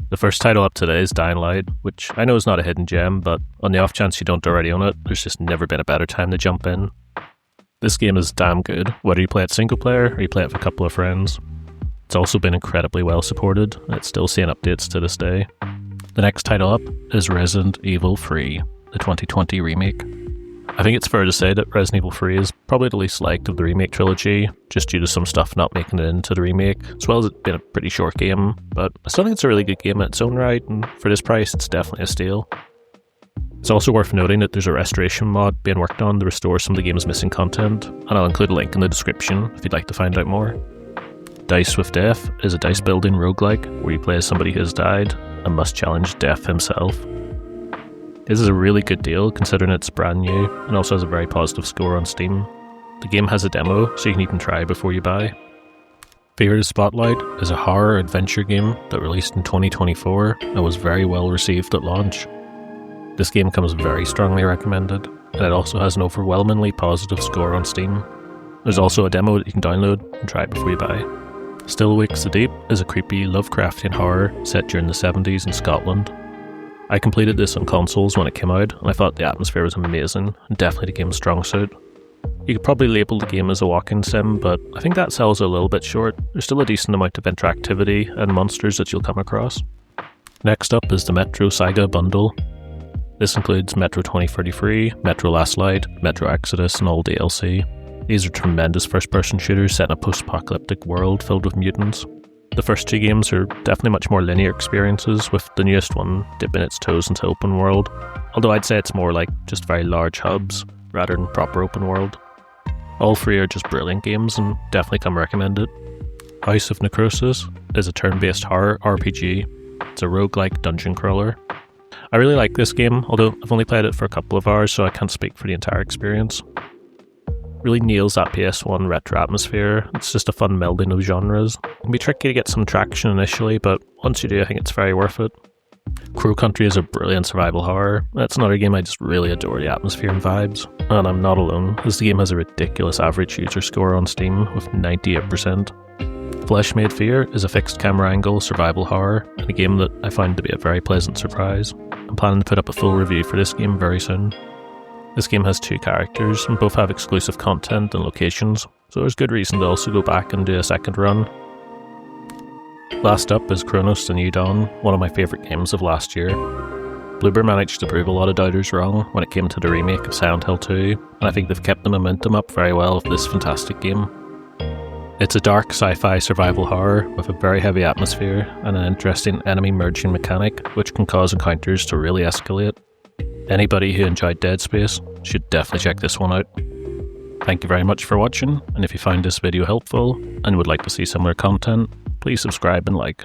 The first title up today is Dying Light, which I know is not a hidden gem, but on the off chance you don't already own it, there's just never been a better time to jump in. This game is damn good, whether you play it single player or you play it with a couple of friends. It's also been incredibly well supported, and it's still seeing updates to this day. The next title up is Resident Evil 3, the 2020 remake. I think it's fair to say that Resident Evil 3 is probably the least liked of the remake trilogy, just due to some stuff not making it into the remake, as well as it being a pretty short game, but I still think it's a really good game in its own right, and for this price it's definitely a steal. It's also worth noting that there's a restoration mod being worked on to restore some of the game's missing content, and I'll include a link in the description if you'd like to find out more. Dice with Death is a dice building roguelike where you play as somebody who has died and must challenge Death himself. This is a really good deal considering it's brand new and also has a very positive score on Steam. The game has a demo, so you can even try before you buy. Fear's Spotlight is a horror adventure game that released in 2024 and was very well received at launch. This game comes very strongly recommended, and it also has an overwhelmingly positive score on Steam. There's also a demo that you can download and try it before you buy. Still Wakes the Deep is a creepy Lovecraftian horror set during the 70s in Scotland. I completed this on consoles when it came out, and I thought the atmosphere was amazing, and definitely the game's strong suit. You could probably label the game as a walk-in sim, but I think that sells a little bit short. There's still a decent amount of interactivity and monsters that you'll come across. Next up is the Metro Saga bundle. This includes Metro 2033, Metro Last Light, Metro Exodus, and all DLC. These are tremendous first-person shooters set in a post-apocalyptic world filled with mutants. The first two games are definitely much more linear experiences, with the newest one dipping its toes into open world, although I'd say it's more like just very large hubs rather than proper open world. All three are just brilliant games and definitely come recommended. House of Necrosis is a turn-based horror RPG. It's a roguelike dungeon crawler. I really like this game, although I've only played it for a couple of hours, so I can't speak for the entire experience. Really nails that PS1 retro atmosphere. It's just a fun melding of genres. It can be tricky to get some traction initially, but once you do, I think it's very worth it. Crow Country is a brilliant survival horror. That's another game I just really adore the atmosphere and vibes. And I'm not alone, as the game has a ridiculous average user score on Steam with 98%. Flesh Made Fear is a fixed camera angle survival horror, and a game that I find to be a very pleasant surprise. I'm planning to put up a full review for this game very soon. This game has two characters, and both have exclusive content and locations, so there's good reason to also go back and do a second run. Last up is Cronos The New Dawn, one of my favourite games of last year. Bloober managed to prove a lot of doubters wrong when it came to the remake of Silent Hill 2, and I think they've kept the momentum up very well with this fantastic game. It's a dark sci-fi survival horror with a very heavy atmosphere and an interesting enemy merging mechanic which can cause encounters to really escalate. Anybody who enjoyed Dead Space should definitely check this one out. Thank you very much for watching, and if you found this video helpful and would like to see similar content, please subscribe and like.